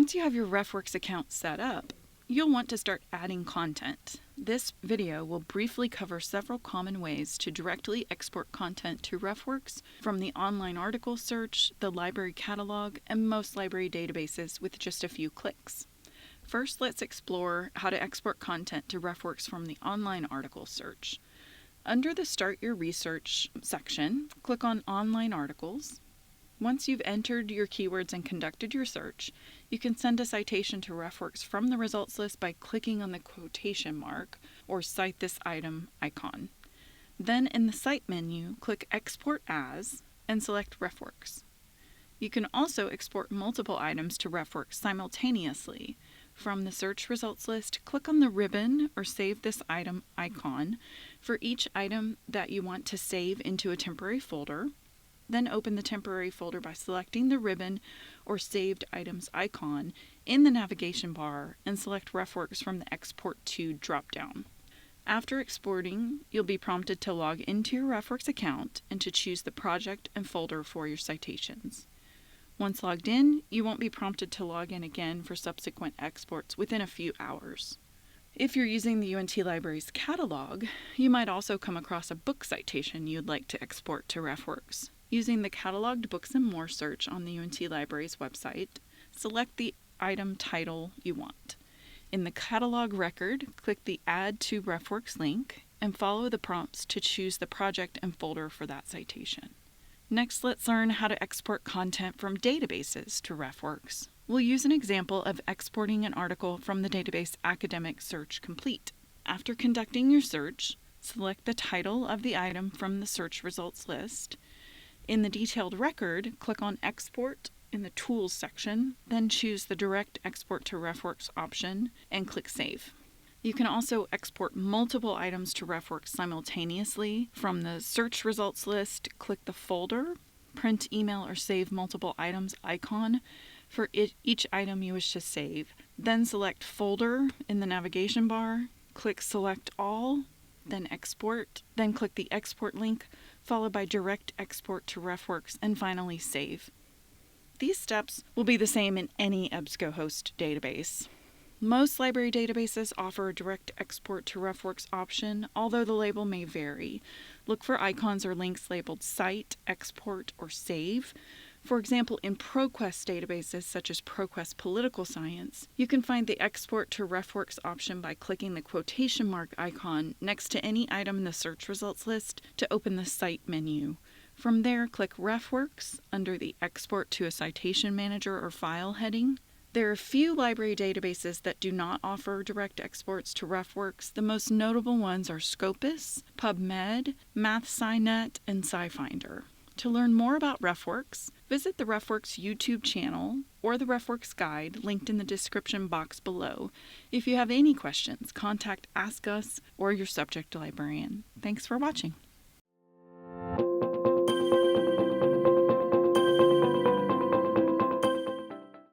Once you have your RefWorks account set up, you'll want to start adding content. This video will briefly cover several common ways to directly export content to RefWorks from the online article search, the library catalog, and most library databases with just a few clicks. First, let's explore how to export content to RefWorks from the online article search. Under the Start Your Research section, click on Online Articles. Once you've entered your keywords and conducted your search, you can send a citation to RefWorks from the results list by clicking on the quotation mark or Cite This Item icon. Then in the Cite menu, click Export As and select RefWorks. You can also export multiple items to RefWorks simultaneously. From the search results list, click on the ribbon or Save This Item icon for each item that you want to save into a temporary folder. Then open the temporary folder by selecting the ribbon or Saved Items icon in the navigation bar and select RefWorks from the Export To drop-down. After exporting, you'll be prompted to log into your RefWorks account and to choose the project and folder for your citations. Once logged in, you won't be prompted to log in again for subsequent exports within a few hours. If you're using the UNT Libraries catalog, you might also come across a book citation you'd like to export to RefWorks. Using the Cataloged Books and More search on the UNT Libraries website, select the item title you want. In the catalog record, click the Add to RefWorks link and follow the prompts to choose the project and folder for that citation. Next, let's learn how to export content from databases to RefWorks. We'll use an example of exporting an article from the database Academic Search Complete. After conducting your search, select the title of the item from the search results list. In the detailed record, click on Export in the Tools section, then choose the Direct Export to RefWorks option and click Save. You can also export multiple items to RefWorks simultaneously. From the search results list, click the Folder, Print, Email, or Save Multiple Items icon for each item you wish to save. Then select Folder in the navigation bar, click Select All, then Export, then click the Export link, followed by Direct Export to RefWorks, and finally Save. These steps will be the same in any EBSCOhost database. Most library databases offer a Direct Export to RefWorks option, although the label may vary. Look for icons or links labeled Cite, Export, or Save. For example, in ProQuest databases such as ProQuest Political Science, you can find the Export to RefWorks option by clicking the quotation mark icon next to any item in the search results list to open the Cite menu. From there, click RefWorks under the Export to a Citation Manager or File heading. There are a few library databases that do not offer direct exports to RefWorks. The most notable ones are Scopus, PubMed, MathSciNet, and SciFinder. To learn more about RefWorks, visit the RefWorks YouTube channel or the RefWorks guide linked in the description box below. If you have any questions, contact Ask Us or your subject librarian. Thanks for watching.